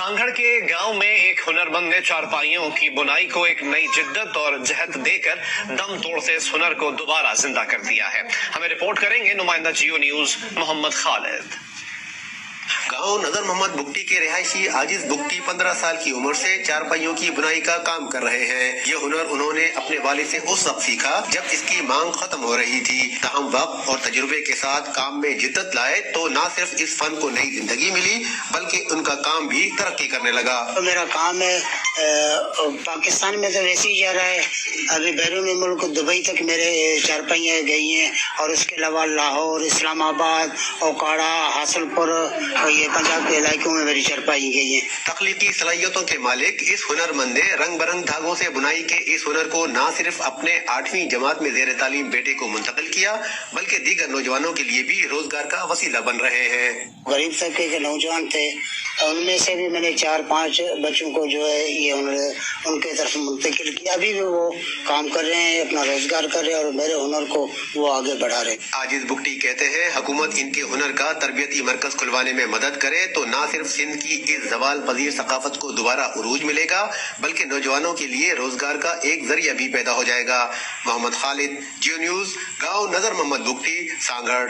सांगड़ के गांव में एक हुनरमंद ने चारपाइयों की बुनाई को एक नई जिद्दत और जहद देकर दम तोड़ से इस हुनर को दोबारा जिंदा कर दिया है। हमें रिपोर्ट करेंगे नुमाइंदा जियो न्यूज मोहम्मद खालिद। गांव नजर मोहम्मद बुगटी के रिहायशी आजिज बुगटी 15 साल की उम्र से चारपाइयों की बुनाई का काम कर रहे हैं। ये हुनर उन्होंने अपने वालिद से उस वक्त सीखा जब इसकी मांग खत्म हो रही थी। ताहम वक्त और तजुर्बे के साथ काम में जिद्दत लाए तो न सिर्फ इस फन को नई जिंदगी मिली बल्कि उनका काम भी तरक्की करने लगा। तो मेरा काम है पाकिस्तान में तो वैसे ही जा रहा है। अभी बैरून मुल्क दुबई तक मेरे चारपाइयाँ गई हैं और उसके अलावा लाहौर, इस्लामाबाद, ओकाड़ा, हासिलपुर और ये पंजाब के इलाकों में मेरी चारपाई गई है। तख्लीकी सलाहियतों के मालिक इस हुनरमंद ने रंग बिरंग धागों से बुनाई के इस हुनर को न सिर्फ अपने 8वीं जमात में जेर तालीम बेटे को मुंतकिल किया बल्कि दीगर नौजवानों के लिए भी रोजगार का वसीला बन रहे हैं। गरीब तबके के नौजवान थे, उनमें से भी मैंने 4-5 बच्चों को जो है ये हुनर उनके तरफ मुंतकिल किया। अभी भी वो काम कर रहे हैं, अपना रोजगार कर रहे हैं और मेरे हुनर को वो आगे बढ़ा रहे हैं। आजिज बुगटी कहते हैं हुकूमत इनके हुनर का तरबियती मरकज खुलवाने में मदद करे तो न सिर्फ सिंध की इस जवाल पजीर सकाफत को दोबारा उरूज मिलेगा बल्कि नौजवानों के लिए रोजगार का एक जरिया भी पैदा हो जाएगा। मोहम्मद खालिद, जियो न्यूज, गाँव नजर मोहम्मद बुगटी, सांगड़।